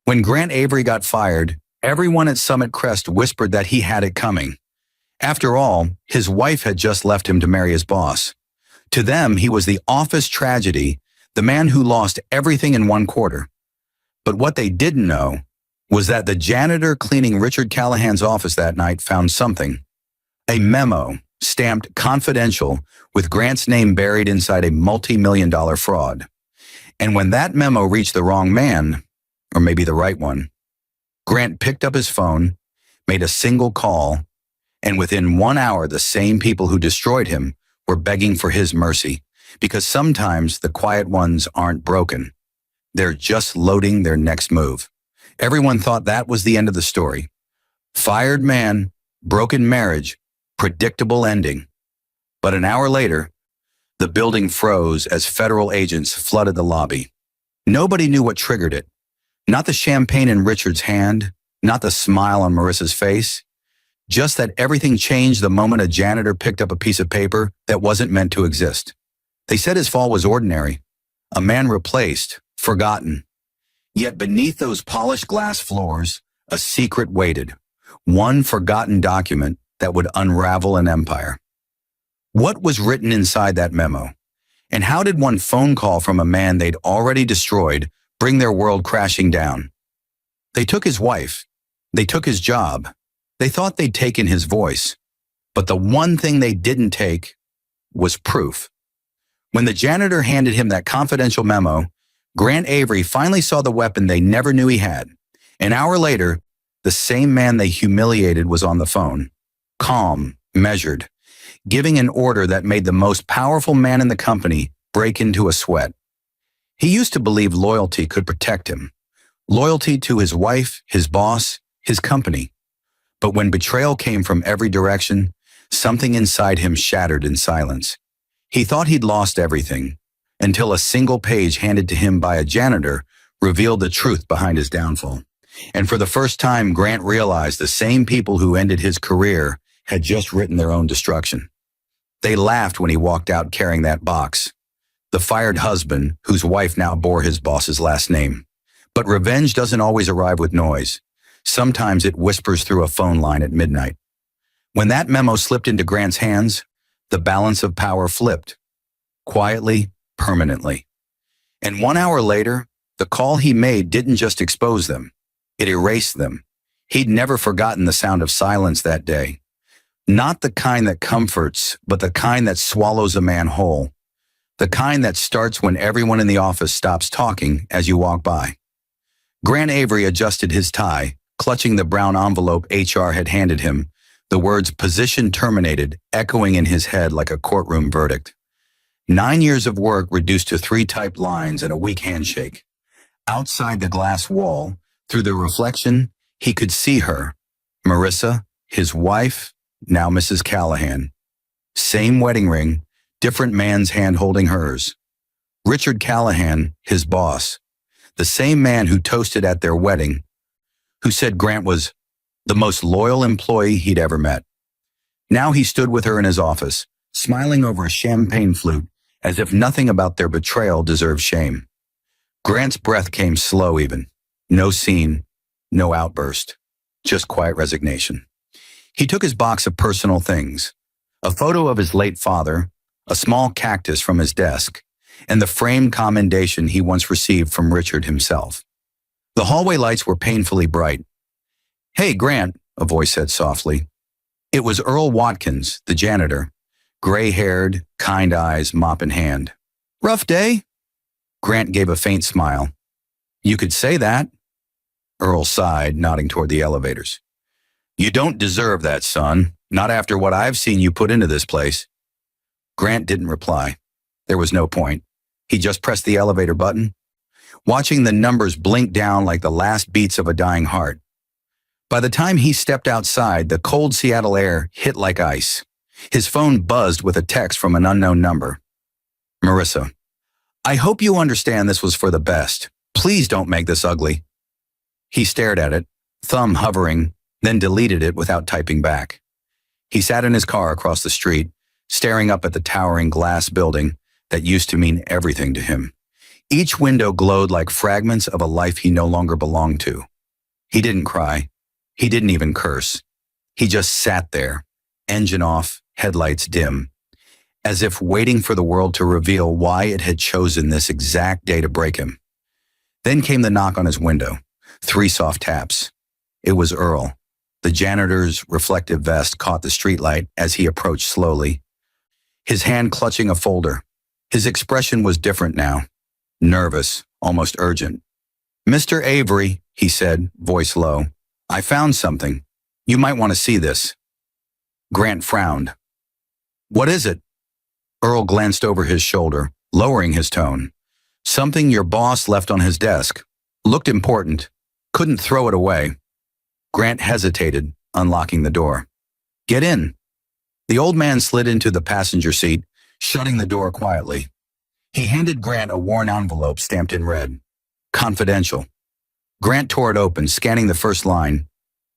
When Grant Avery got fired, everyone at Summit Crest whispered that he had it coming. After all, his wife had just left him to marry his boss. To them, he was the office tragedy, the man who lost everything in one quarter. But what they didn't know was that the janitor cleaning Richard Callahan's office that night found something. A memo stamped confidential with Grant's name buried inside a multi-million-dollar fraud. And when that memo reached the wrong man, or maybe the right one, Grant picked up his phone, made a single call, and within 1 hour, the same people who destroyed him were begging for his mercy, because sometimes the quiet ones aren't broken. They're just loading their next move. Everyone thought that was the end of the story. Fired man, broken marriage, predictable ending. But an hour later, the building froze as federal agents flooded the lobby. Nobody knew what triggered it. Not the champagne in Richard's hand, not the smile on Marissa's face, just that everything changed the moment a janitor picked up a piece of paper that wasn't meant to exist. They said his fall was ordinary, a man replaced, forgotten. Yet beneath those polished glass floors, a secret waited, one forgotten document that would unravel an empire. What was written inside that memo? And how did one phone call from a man they'd already destroyed bring their world crashing down? They took his wife. They took his job. They thought they'd taken his voice. But the one thing they didn't take was proof. When the janitor handed him that confidential memo, Grant Avery finally saw the weapon they never knew he had. An hour later, the same man they humiliated was on the phone, calm, measured, giving an order that made the most powerful man in the company break into a sweat. He used to believe loyalty could protect him. Loyalty to his wife, his boss, his company. But when betrayal came from every direction, something inside him shattered in silence. He thought he'd lost everything, until a single page handed to him by a janitor revealed the truth behind his downfall. And for the first time, Grant realized the same people who ended his career had just written their own destruction. They laughed when he walked out carrying that box. The fired husband, whose wife now bore his boss's last name. But revenge doesn't always arrive with noise. Sometimes it whispers through a phone line at midnight. When that memo slipped into Grant's hands, the balance of power flipped. Quietly, permanently. And 1 hour later, the call he made didn't just expose them. It erased them. He'd never forgotten the sound of silence that day. Not the kind that comforts, but the kind that swallows a man whole. The kind that starts when everyone in the office stops talking as you walk by. Grant Avery adjusted his tie, clutching the brown envelope HR had handed him, the words "position terminated" echoing in his head like a courtroom verdict. 9 years of work reduced to 3 typed lines and a weak handshake. Outside the glass wall, through the reflection, he could see her, Marissa, his wife, now Mrs. Callahan. Same wedding ring, different man's hand holding hers. Richard Callahan, his boss, the same man who toasted at their wedding, who said Grant was the most loyal employee he'd ever met. Now he stood with her in his office, smiling over a champagne flute, as if nothing about their betrayal deserved shame. Grant's breath came slow even. No scene, no outburst, just quiet resignation. He took his box of personal things, a photo of his late father, a small cactus from his desk, and the framed commendation he once received from Richard himself. The hallway lights were painfully bright. "Hey, Grant," a voice said softly. It was Earl Watkins, the janitor, gray-haired, kind eyes, mop in hand. "Rough day?" Grant gave a faint smile. "You could say that." Earl sighed, nodding toward the elevators. "You don't deserve that, son, not after what I've seen you put into this place." Grant didn't reply. There was no point. He just pressed the elevator button, watching the numbers blink down like the last beats of a dying heart. By the time he stepped outside, the cold Seattle air hit like ice. His phone buzzed with a text from an unknown number. "Marissa, I hope you understand this was for the best. Please don't make this ugly." He stared at it, thumb hovering, then deleted it without typing back. He sat in his car across the street, staring up at the towering glass building that used to mean everything to him. Each window glowed like fragments of a life he no longer belonged to. He didn't cry. He didn't even curse. He just sat there, engine off, headlights dim, as if waiting for the world to reveal why it had chosen this exact day to break him. Then came the knock on his window. 3 soft taps. It was Earl. The janitor's reflective vest caught the streetlight as he approached slowly, his hand clutching a folder. His expression was different now. Nervous, almost urgent. "Mr. Avery," he said, voice low, "I found something. You might want to see this." Grant frowned. "What is it?" Earl glanced over his shoulder, lowering his tone. "Something your boss left on his desk. Looked important. Couldn't throw it away." Grant hesitated, unlocking the door. "Get in." The old man slid into the passenger seat, shutting the door quietly. He handed Grant a worn envelope stamped in red. "Confidential." Grant tore it open, scanning the first line,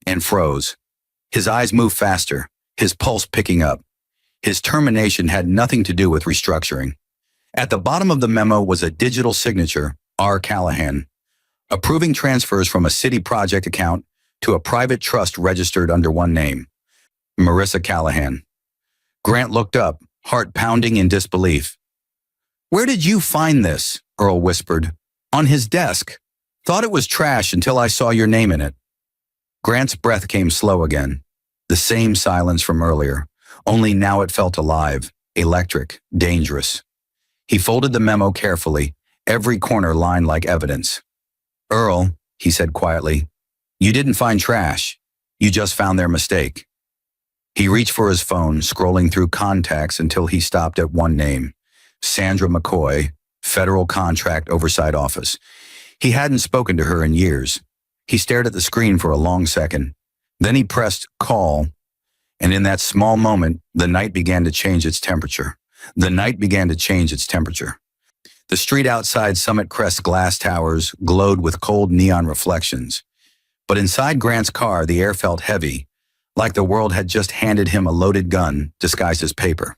and froze. His eyes moved faster, his pulse picking up. His termination had nothing to do with restructuring. At the bottom of the memo was a digital signature, R. Callahan, approving transfers from a city project account to a private trust registered under one name, Marissa Callahan. Grant looked up, heart pounding in disbelief. "Where did you find this?" Earl whispered. "On his desk. Thought it was trash until I saw your name in it." Grant's breath came slow again. The same silence from earlier, only now it felt alive, electric, dangerous. He folded the memo carefully, every corner lined like evidence. "Earl," he said quietly, "you didn't find trash. You just found their mistake." He reached for his phone, scrolling through contacts until he stopped at one name, Sandra McCoy, Federal Contract Oversight Office. He hadn't spoken to her in years. He stared at the screen for a long second. Then he pressed call, and in that small moment, the night began to change its temperature. The night began to change its temperature. The street outside Summit Crest's glass towers glowed with cold neon reflections. But inside Grant's car, the air felt heavy, like the world had just handed him a loaded gun disguised as paper.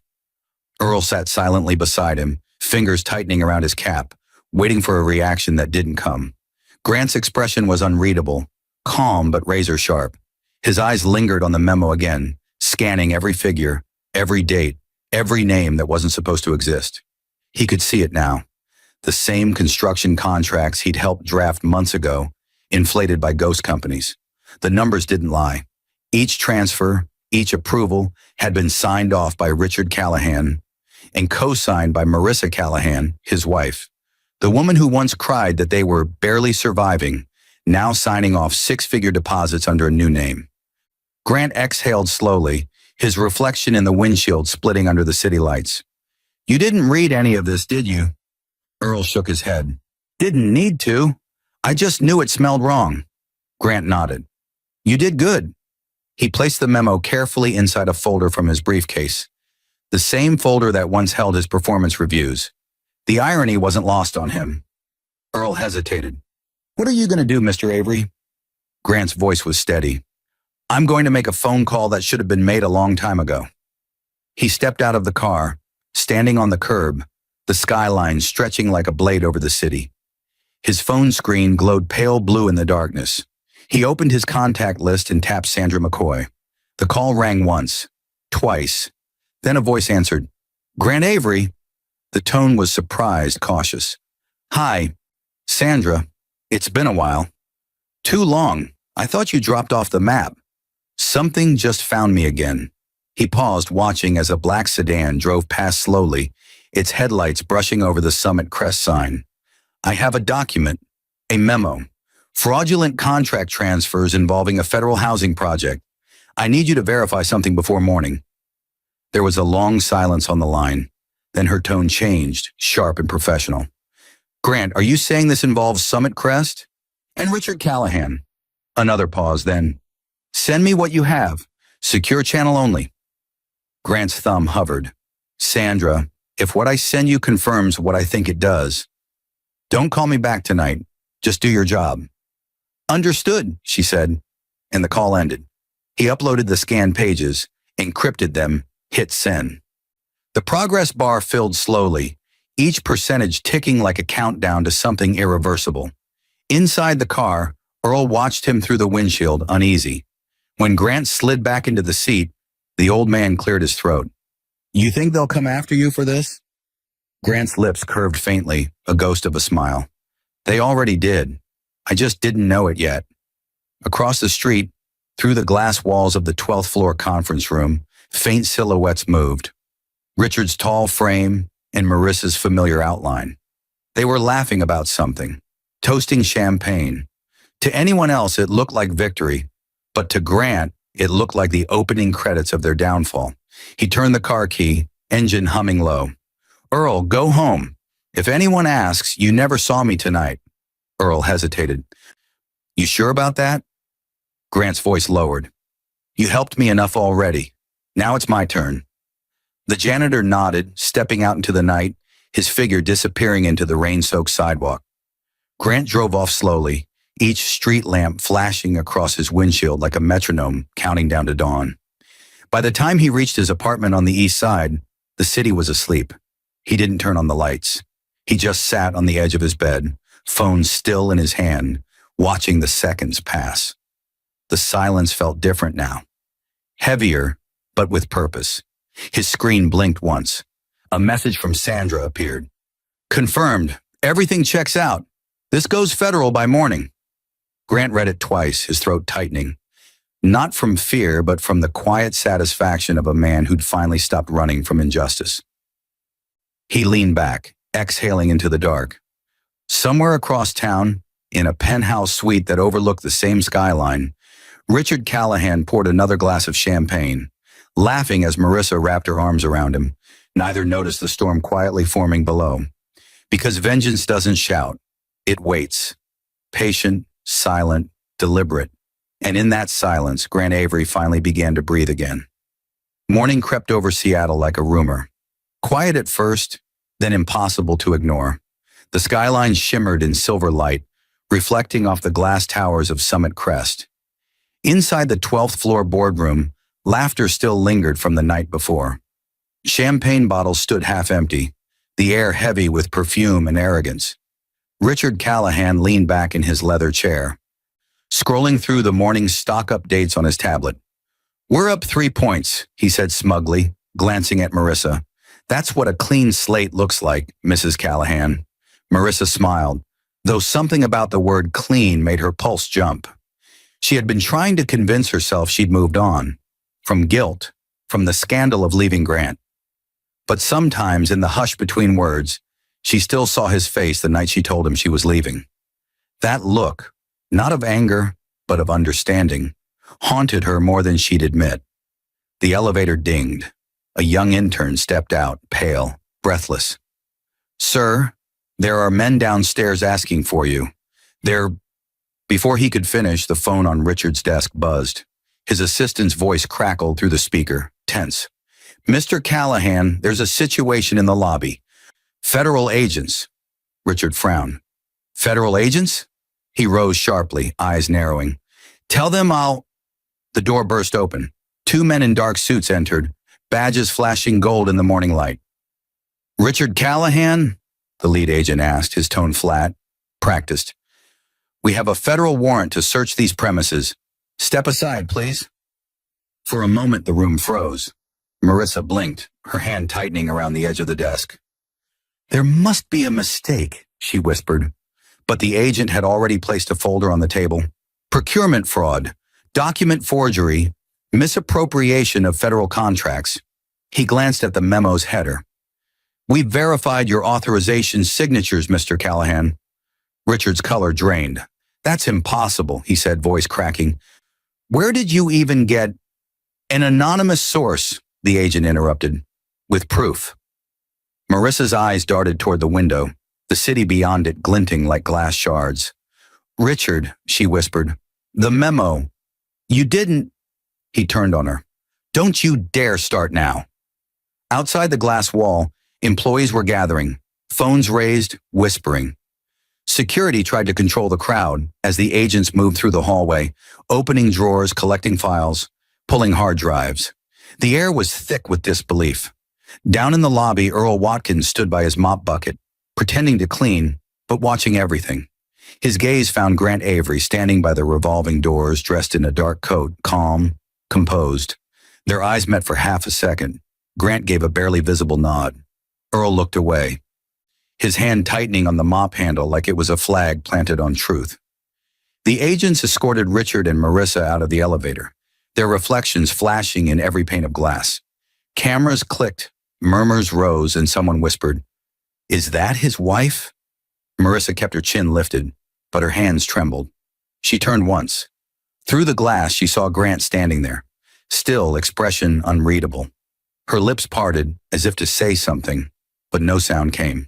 Earl sat silently beside him, fingers tightening around his cap, waiting for a reaction that didn't come. Grant's expression was unreadable, calm but razor sharp. His eyes lingered on the memo again, scanning every figure, every date, every name that wasn't supposed to exist. He could see it now. The same construction contracts he'd helped draft months ago, inflated by ghost companies. The numbers didn't lie. Each transfer, each approval had been signed off by Richard Callahan and co-signed by Marissa Callahan, his wife. The woman who once cried that they were barely surviving, now signing off 6-figure deposits under a new name. Grant exhaled slowly, his reflection in the windshield splitting under the city lights. "You didn't read any of this, did you?" Earl shook his head. "Didn't need to. I just knew it smelled wrong." Grant nodded. "You did good." He placed the memo carefully inside a folder from his briefcase, the same folder that once held his performance reviews. The irony wasn't lost on him. Earl hesitated. "What are you going to do, Mr. Avery?" Grant's voice was steady. "I'm going to make a phone call that should have been made a long time ago." He stepped out of the car, standing on the curb, the skyline stretching like a blade over the city. His phone screen glowed pale blue in the darkness. He opened his contact list and tapped Sandra McCoy. The call rang once, twice. Then a voice answered, "Grant Avery." The tone was surprised, cautious. "Hi, Sandra. It's been a while." "Too long. I thought you dropped off the map." "Something just found me again." He paused, watching as a black sedan drove past slowly, its headlights brushing over the Summit Crest sign. "I have a document, a memo. Fraudulent contract transfers involving a federal housing project. I need you to verify something before morning." There was a long silence on the line. Then her tone changed, sharp and professional. "Grant, are you saying this involves Summit Crest?" "And Richard Callahan." Another pause, then, "Send me what you have. Secure channel only." Grant's thumb hovered. "Sandra, if what I send you confirms what I think it does, don't call me back tonight. Just do your job." "Understood," she said, and the call ended. He uploaded the scanned pages, encrypted them, hit send. The progress bar filled slowly, each percentage ticking like a countdown to something irreversible. Inside the car, Earl watched him through the windshield, uneasy. When Grant slid back into the seat, the old man cleared his throat. "You think they'll come after you for this?" Grant's lips curved faintly, a ghost of a smile. "They already did. I just didn't know it yet." Across the street, through the glass walls of the 12th floor conference room, faint silhouettes moved. Richard's tall frame and Marissa's familiar outline. They were laughing about something, toasting champagne. To anyone else, it looked like victory, but to Grant, it looked like the opening credits of their downfall. He turned the car key, engine humming low. "Earl, go home. If anyone asks, you never saw me tonight." Earl hesitated. "You sure about that?" Grant's voice lowered. "You helped me enough already. Now it's my turn." The janitor nodded, stepping out into the night, his figure disappearing into the rain-soaked sidewalk. Grant drove off slowly, each street lamp flashing across his windshield like a metronome counting down to dawn. By the time he reached his apartment on the east side, the city was asleep. He didn't turn on the lights. He just sat on the edge of his bed, phone still in his hand, watching the seconds pass. The silence felt different now. Heavier, but with purpose. His screen blinked once. A message from Sandra appeared. "Confirmed. Everything checks out. This goes federal by morning." Grant read it twice, his throat tightening. Not from fear, but from the quiet satisfaction of a man who'd finally stopped running from injustice. He leaned back, exhaling into the dark. Somewhere across town, in a penthouse suite that overlooked the same skyline, Richard Callahan poured another glass of champagne, laughing as Marissa wrapped her arms around him. Neither noticed the storm quietly forming below. Because vengeance doesn't shout, it waits. Patient, silent, deliberate. And in that silence, Grant Avery finally began to breathe again. Morning crept over Seattle like a rumor. Quiet at first, then impossible to ignore. The skyline shimmered in silver light, reflecting off the glass towers of Summit Crest. Inside the 12th floor boardroom, laughter still lingered from the night before. Champagne bottles stood half empty, the air heavy with perfume and arrogance. Richard Callahan leaned back in his leather chair, scrolling through the morning stock updates on his tablet. "We're up 3 points, he said smugly, glancing at Marissa. "That's what a clean slate looks like, Mrs. Callahan." Marissa smiled, though something about the word clean made her pulse jump. She had been trying to convince herself she'd moved on, from guilt, from the scandal of leaving Grant. But sometimes, in the hush between words, she still saw his face the night she told him she was leaving. That look, not of anger, but of understanding, haunted her more than she'd admit. The elevator dinged. A young intern stepped out, pale, breathless. "Sir, there are men downstairs asking for you. They're—" Before he could finish, the phone on Richard's desk buzzed. His assistant's voice crackled through the speaker, tense. "Mr. Callahan, there's a situation in the lobby. Federal agents." Richard frowned. "Federal agents?" He rose sharply, eyes narrowing. "Tell them I'll—" The door burst open. 2 men in dark suits entered, badges flashing gold in the morning light. "Richard Callahan?" the lead agent asked, his tone flat, practiced. "We have a federal warrant to search these premises. Step aside, please." For a moment, the room froze. Marissa blinked, her hand tightening around the edge of the desk. "There must be a mistake," she whispered. But the agent had already placed a folder on the table. "Procurement fraud, document forgery, misappropriation of federal contracts." He glanced at the memo's header. "We've verified your authorization signatures, Mr. Callahan." Richard's color drained. "That's impossible," he said, voice cracking. "Where did you even get—" "An anonymous source," the agent interrupted, "with proof." Marissa's eyes darted toward the window, the city beyond it glinting like glass shards. "Richard," she whispered, "the memo. You didn't—" He turned on her. "Don't you dare start now." Outside the glass wall, employees were gathering, phones raised, whispering. Security tried to control the crowd as the agents moved through the hallway, opening drawers, collecting files, pulling hard drives. The air was thick with disbelief. Down in the lobby, Earl Watkins stood by his mop bucket, pretending to clean, but watching everything. His gaze found Grant Avery standing by the revolving doors, dressed in a dark coat, calm, composed. Their eyes met for half a second. Grant gave a barely visible nod. Earl looked away, his hand tightening on the mop handle like it was a flag planted on truth. The agents escorted Richard and Marissa out of the elevator, their reflections flashing in every pane of glass. Cameras clicked, murmurs rose, and someone whispered, "Is that his wife?" Marissa kept her chin lifted, but her hands trembled. She turned once. Through the glass, she saw Grant standing there, still, expression unreadable. Her lips parted as if to say something, but no sound came.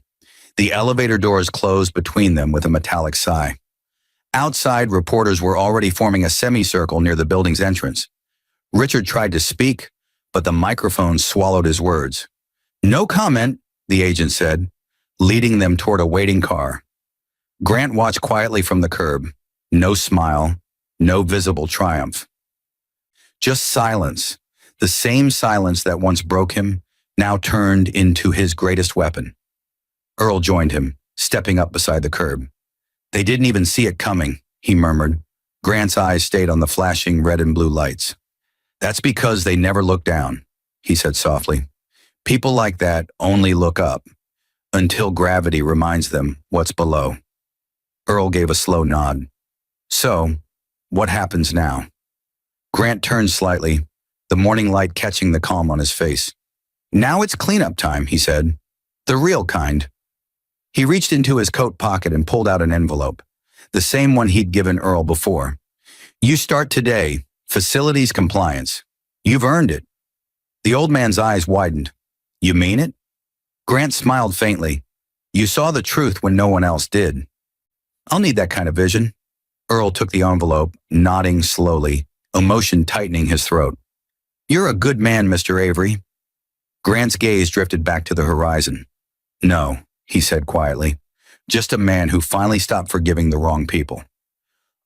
The elevator doors closed between them with a metallic sigh. Outside, reporters were already forming a semicircle near the building's entrance. Richard tried to speak, but the microphone swallowed his words. "No comment," the agent said, leading them toward a waiting car. Grant watched quietly from the curb. No smile, no visible triumph. Just silence, the same silence that once broke him, now turned into his greatest weapon. Earl joined him, stepping up beside the curb. "They didn't even see it coming," he murmured. Grant's eyes stayed on the flashing red and blue lights. "That's because they never look down," he said softly. "People like that only look up, until gravity reminds them what's below." Earl gave a slow nod. "So, what happens now?" Grant turned slightly, the morning light catching the calm on his face. "Now it's cleanup time," he said. "The real kind." He reached into his coat pocket and pulled out an envelope, the same one he'd given Earl before. "You start today, facilities compliance. You've earned it." The old man's eyes widened. "You mean it?" Grant smiled faintly. "You saw the truth when no one else did." "I'll need that kind of vision." Earl took the envelope, nodding slowly, emotion tightening his throat. "You're a good man, Mr. Avery." Grant's gaze drifted back to the horizon. "No," he said quietly, "just a man who finally stopped forgiving the wrong people."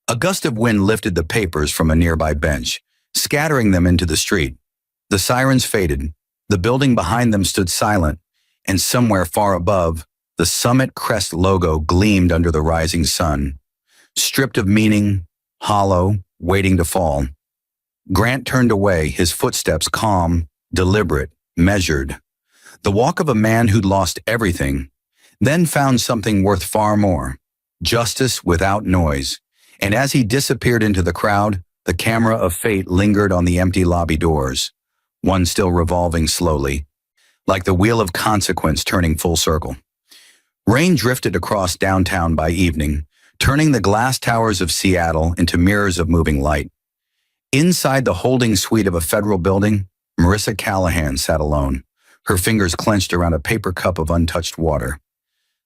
A gust of wind lifted the papers from a nearby bench, scattering them into the street. The sirens faded. The building behind them stood silent, and somewhere far above, the Summit Crest logo gleamed under the rising sun. Stripped of meaning, hollow, waiting to fall. Grant turned away, his footsteps calm, deliberate, measured. The walk of a man who'd lost everything, then found something worth far more, justice without noise. And as he disappeared into the crowd, the camera of fate lingered on the empty lobby doors, one still revolving slowly, like the wheel of consequence turning full circle. Rain drifted across downtown by evening, turning the glass towers of Seattle into mirrors of moving light. Inside the holding suite of a federal building, Marissa Callahan sat alone, her fingers clenched around a paper cup of untouched water.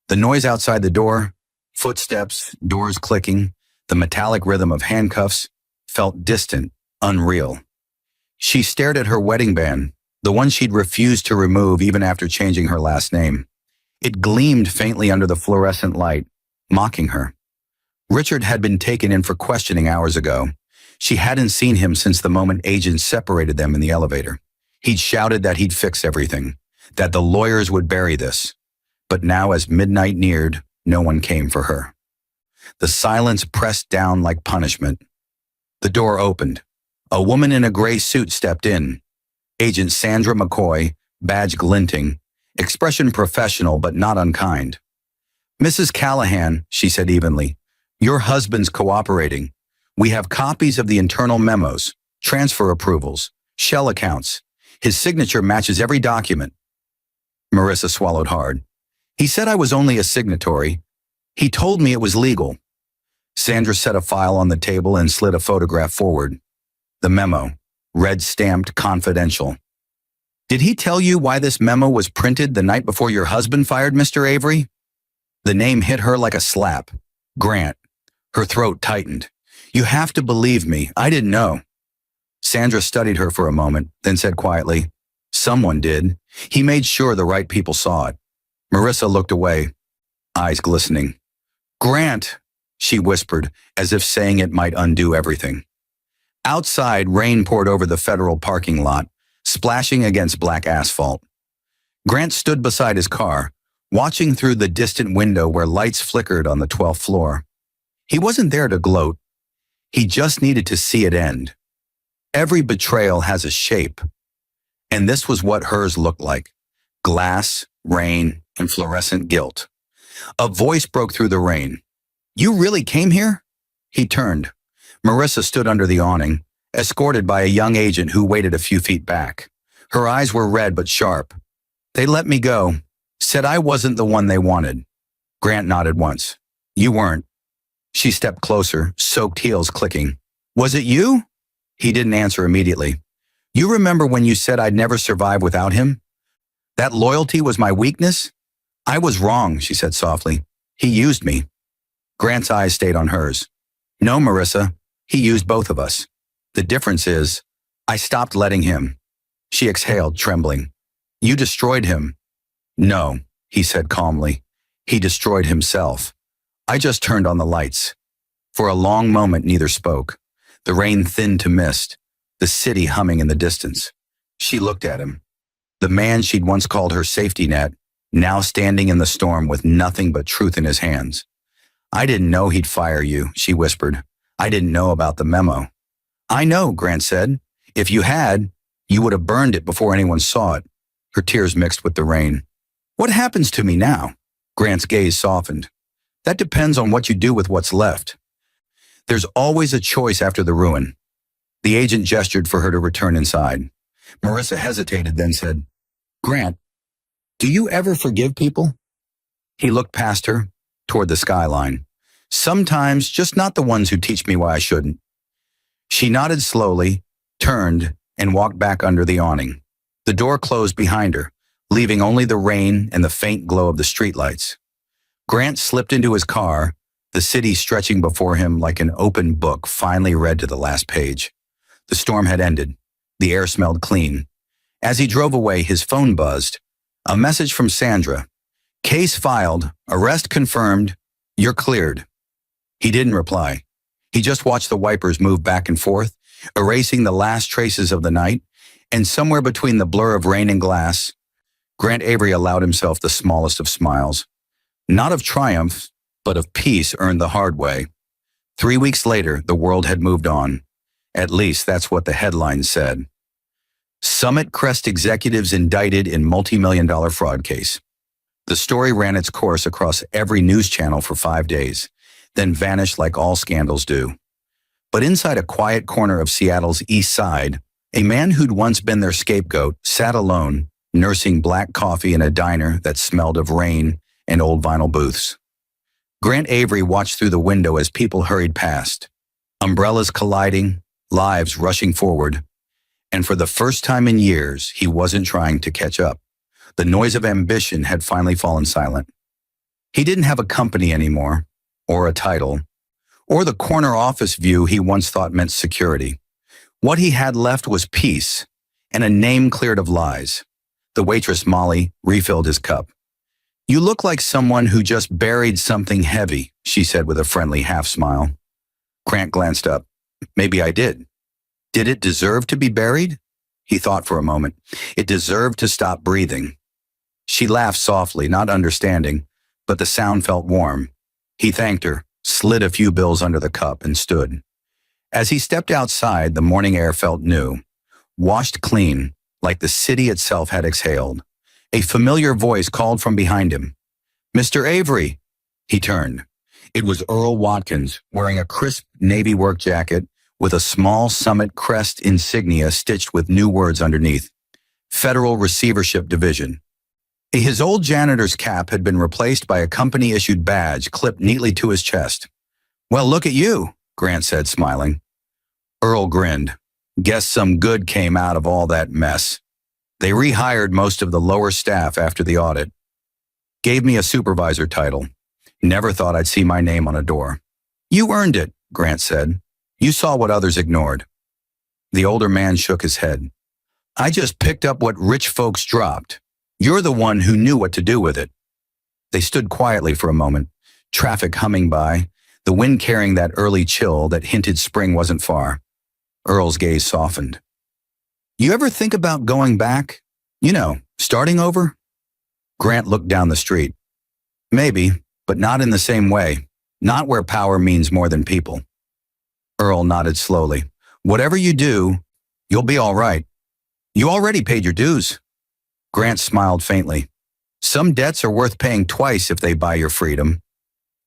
The noise outside the door, footsteps, doors clicking, the metallic rhythm of handcuffs, felt distant, unreal. She stared at her wedding band, the one she'd refused to remove even after changing her last name. It gleamed faintly under the fluorescent light, mocking her. Richard had been taken in for questioning hours ago. She hadn't seen him since the moment agents separated them in the elevator. He'd shouted that he'd fix everything, that the lawyers would bury this. But now as midnight neared, no one came for her. The silence pressed down like punishment. The door opened. A woman in a gray suit stepped in. Agent Sandra McCoy, badge glinting, expression professional but not unkind. "Mrs. Callahan," she said evenly, "your husband's cooperating. We have copies of the internal memos, transfer approvals, shell accounts. His signature matches every document." Marissa swallowed hard. "He said I was only a signatory. He told me it was legal." Sandra set a file on the table and slid a photograph forward. The memo, red stamped confidential. "Did he tell you why this memo was printed the night before your husband fired Mr. Avery?" The name hit her like a slap. Grant. Her throat tightened. "You have to believe me. I didn't know." Sandra studied her for a moment, then said quietly, "Someone did. He made sure the right people saw it." Marissa looked away, eyes glistening. "Grant," she whispered, as if saying it might undo everything. Outside, rain poured over the federal parking lot, splashing against black asphalt. Grant stood beside his car, watching through the distant window where lights flickered on the 12th floor. He wasn't there to gloat. He just needed to see it end. Every betrayal has a shape, and this was what hers looked like: glass, rain, and fluorescent guilt. A voice broke through the rain. "You really came here?" He turned. Marissa stood under the awning, escorted by a young agent who waited a few feet back. Her eyes were red but sharp. "They let me go. Said I wasn't the one they wanted." Grant nodded once. "You weren't." She stepped closer, soaked heels clicking. "Was it you?" He didn't answer immediately. "You remember when you said I'd never survive without him? That loyalty was my weakness?" "I was wrong," she said softly. "He used me." Grant's eyes stayed on hers. "No, Marissa, he used both of us. The difference is, I stopped letting him." She exhaled, trembling. "You destroyed him." "No," he said calmly. "He destroyed himself. I just turned on the lights." For a long moment, neither spoke. The rain thinned to mist, the city humming in the distance. She looked at him. The man she'd once called her safety net, now standing in the storm with nothing but truth in his hands. "I didn't know he'd fire you," she whispered. "I didn't know about the memo." "I know," Grant said. "If you had, you would have burned it before anyone saw it." Her tears mixed with the rain. "What happens to me now?" Grant's gaze softened. "That depends on what you do with what's left. There's always a choice after the ruin." The agent gestured for her to return inside. Marissa hesitated, then said, "Grant, do you ever forgive people?" He looked past her, toward the skyline. "Sometimes, just not the ones who teach me why I shouldn't." She nodded slowly, turned, and walked back under the awning. The door closed behind her, leaving only the rain and the faint glow of the streetlights. Grant slipped into his car, the city stretching before him like an open book finally read to the last page. The storm had ended. The air smelled clean. As he drove away, his phone buzzed. A message from Sandra. "Case filed. Arrest confirmed. You're cleared." He didn't reply. He just watched the wipers move back and forth, erasing the last traces of the night, and somewhere between the blur of rain and glass, Grant Avery allowed himself the smallest of smiles. Not of triumph, but of peace earned the hard way. 3 weeks later, the world had moved on. At least that's what the headlines said. Summit Crest executives indicted in multi-million-dollar fraud case. The story ran its course across every news channel for 5 days, then vanished like all scandals do. But inside a quiet corner of Seattle's East Side, a man who'd once been their scapegoat sat alone, nursing black coffee in a diner that smelled of rain and old vinyl booths. Grant Avery watched through the window as people hurried past, umbrellas colliding, lives rushing forward, and for the first time in years, he wasn't trying to catch up. The noise of ambition had finally fallen silent. He didn't have a company anymore, or a title, or the corner office view he once thought meant security. What he had left was peace, and a name cleared of lies. The waitress, Molly, refilled his cup. "You look like someone who just buried something heavy," she said with a friendly half-smile. Grant glanced up. Maybe I did. Did it deserve to be buried? He thought for a moment. It deserved to stop breathing. She laughed softly, not understanding, but the sound felt warm. He thanked her, slid a few bills under the cup, and stood. As he stepped outside, the morning air felt new, washed clean, like the city itself had exhaled. A familiar voice called from behind him. "Mr. Avery!" He turned. It was Earl Watkins, wearing a crisp navy work jacket with a small Summit Crest insignia stitched with new words underneath. Federal Receivership Division. His old janitor's cap had been replaced by a company-issued badge clipped neatly to his chest. "Well, look at you," Grant said, smiling. Earl grinned. "Guess some good came out of all that mess. They rehired most of the lower staff after the audit. Gave me a supervisor title. Never thought I'd see my name on a door." "You earned it," Grant said. "You saw what others ignored." The older man shook his head. "I just picked up what rich folks dropped. You're the one who knew what to do with it." They stood quietly for a moment, traffic humming by, the wind carrying that early chill that hinted spring wasn't far. Earl's gaze softened. "You ever think about going back? Starting over?" Grant looked down the street. Maybe, but not in the same way. Not where power means more than people. Earl nodded slowly. Whatever you do, you'll be all right. You already paid your dues. Grant smiled faintly. Some debts are worth paying twice if they buy your freedom.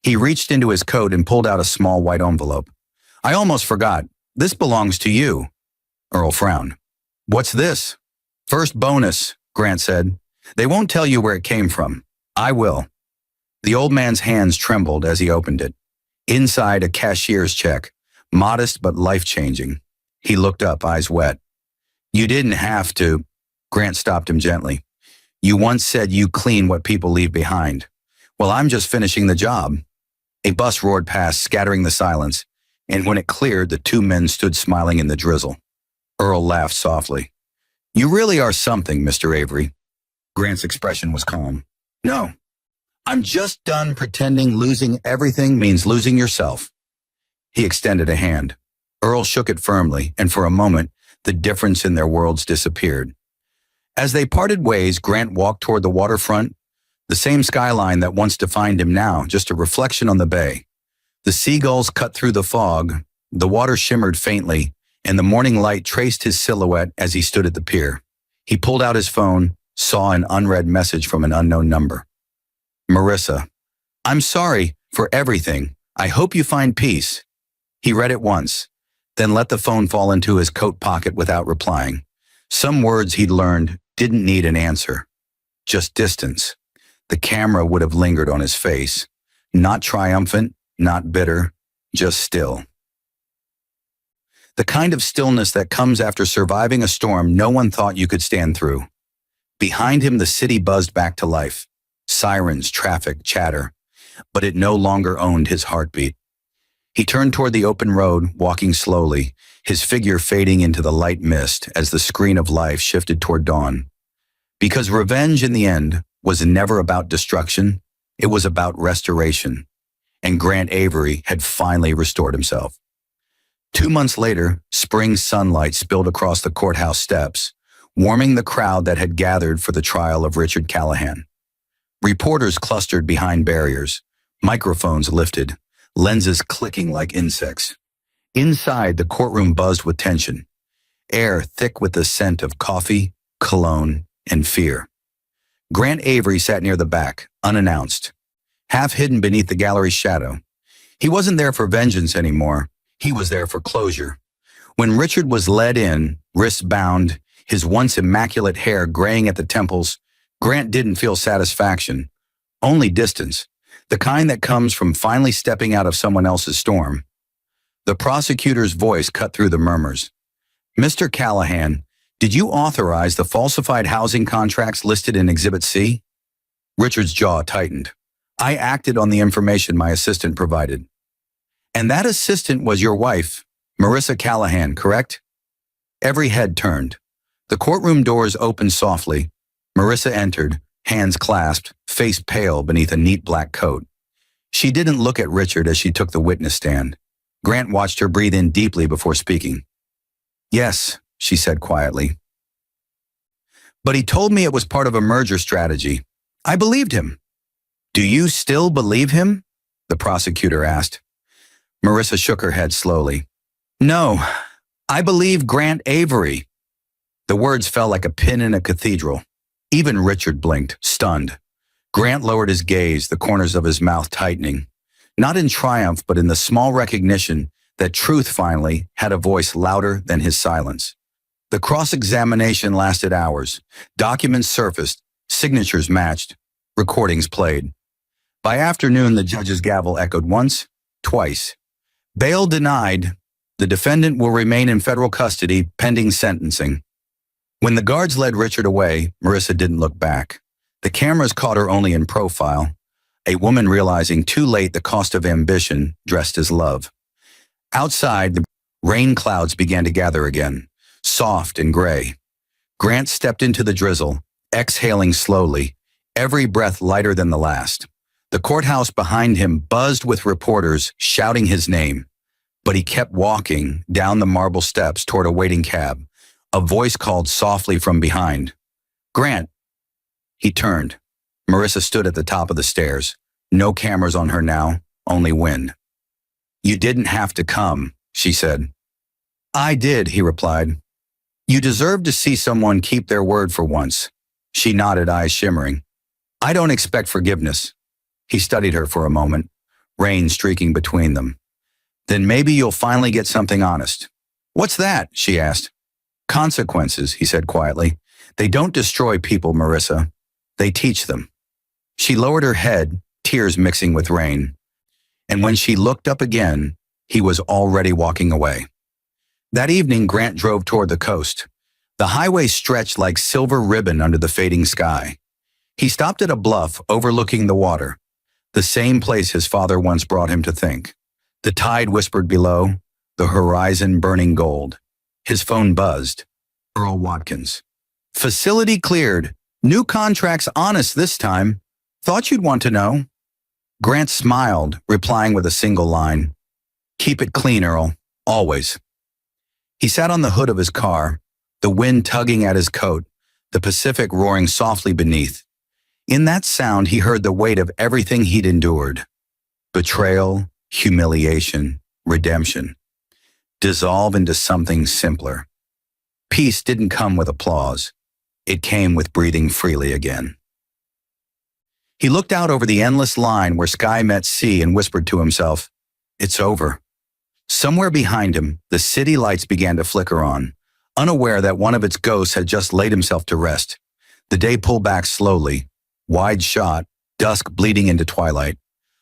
He reached into his coat and pulled out a small white envelope. I almost forgot. This belongs to you. Earl frowned. What's this? First bonus, Grant said. They won't tell you where it came from. I will. The old man's hands trembled as he opened it. Inside, a cashier's check, modest but life-changing. He looked up, eyes wet. You didn't have to. Grant stopped him gently. You once said you clean what people leave behind. Well, I'm just finishing the job. A bus roared past, scattering the silence, and when it cleared, the two men stood smiling in the drizzle. Earl laughed softly. You really are something, Mr. Avery. Grant's expression was calm. No, I'm just done pretending losing everything means losing yourself. He extended a hand. Earl shook it firmly, and for a moment, the difference in their worlds disappeared. As they parted ways, Grant walked toward the waterfront, the same skyline that once defined him now, just a reflection on the bay. The seagulls cut through the fog, the water shimmered faintly, and the morning light traced his silhouette as he stood at the pier. He pulled out his phone, saw an unread message from an unknown number. Marissa, I'm sorry for everything. I hope you find peace. He read it once, then let the phone fall into his coat pocket without replying. Some words he'd learned didn't need an answer, just distance. The camera would have lingered on his face, not triumphant, not bitter, just still. The kind of stillness that comes after surviving a storm no one thought you could stand through. Behind him, the city buzzed back to life. Sirens, traffic, chatter, but it no longer owned his heartbeat. He turned toward the open road, walking slowly, his figure fading into the light mist as the screen of life shifted toward dawn. Because revenge in the end was never about destruction, it was about restoration, and Grant Avery had finally restored himself. 2 months later, spring sunlight spilled across the courthouse steps, warming the crowd that had gathered for the trial of Richard Callahan. Reporters clustered behind barriers, microphones lifted, lenses clicking like insects. Inside, the courtroom buzzed with tension, air thick with the scent of coffee, cologne, and fear. Grant Avery sat near the back, unannounced, half hidden beneath the gallery's shadow. He wasn't there for vengeance anymore. He was there for closure. When Richard was led in, wrists bound, his once immaculate hair graying at the temples, Grant didn't feel satisfaction, only distance, the kind that comes from finally stepping out of someone else's storm. The prosecutor's voice cut through the murmurs. Mr. Callahan, did you authorize the falsified housing contracts listed in Exhibit C? Richard's jaw tightened. I acted on the information my assistant provided. And that assistant was your wife, Marissa Callahan, correct? Every head turned. The courtroom doors opened softly. Marissa entered, hands clasped, face pale beneath a neat black coat. She didn't look at Richard as she took the witness stand. Grant watched her breathe in deeply before speaking. Yes, she said quietly. But he told me it was part of a merger strategy. I believed him. Do you still believe him? The prosecutor asked. Marissa shook her head slowly. No, I believe Grant Avery. The words fell like a pin in a cathedral. Even Richard blinked, stunned. Grant lowered his gaze, the corners of his mouth tightening. Not in triumph, but in the small recognition that truth finally had a voice louder than his silence. The cross-examination lasted hours. Documents surfaced, signatures matched, recordings played. By afternoon, the judge's gavel echoed once, twice. Bail denied. The defendant will remain in federal custody pending sentencing. When the guards led Richard away, Marissa didn't look back. The cameras caught her only in profile, a woman realizing too late the cost of ambition dressed as love. Outside, the rain clouds began to gather again, soft and gray. Grant stepped into the drizzle, exhaling slowly, every breath lighter than the last. The courthouse behind him buzzed with reporters shouting his name, but he kept walking down the marble steps toward a waiting cab. A voice called softly from behind. Grant. He turned. Marissa stood at the top of the stairs. No cameras on her now, only wind. You didn't have to come, she said. I did, he replied. You deserve to see someone keep their word for once. She nodded, eyes shimmering. I don't expect forgiveness. He studied her for a moment, rain streaking between them. Then maybe you'll finally get something honest. What's that? She asked. Consequences, he said quietly. They don't destroy people, Marissa. They teach them. She lowered her head, tears mixing with rain. And when she looked up again, he was already walking away. That evening, Grant drove toward the coast. The highway stretched like silver ribbon under the fading sky. He stopped at a bluff overlooking the water, the same place his father once brought him to think. The tide whispered below, the horizon burning gold. His phone buzzed. Earl Watkins. Facility cleared. New contracts honest this time. Thought you'd want to know. Grant smiled, replying with a single line. Keep it clean, Earl. Always. He sat on the hood of his car, the wind tugging at his coat, the Pacific roaring softly beneath. In that sound, he heard the weight of everything he'd endured. Betrayal, humiliation, redemption. Dissolve into something simpler. Peace didn't come with applause. It came with breathing freely again. He looked out over the endless line where sky met sea and whispered to himself, it's over. Somewhere behind him, the city lights began to flicker on, unaware that one of its ghosts had just laid himself to rest. The day pulled back slowly, wide shot, dusk bleeding into twilight,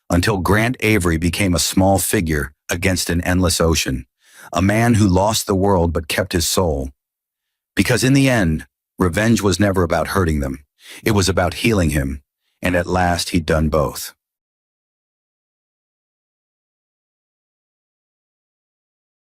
until Grant Avery became a small figure against an endless ocean, a man who lost the world but kept his soul. Because in the end, revenge was never about hurting them. It was about healing him, and at last he'd done both.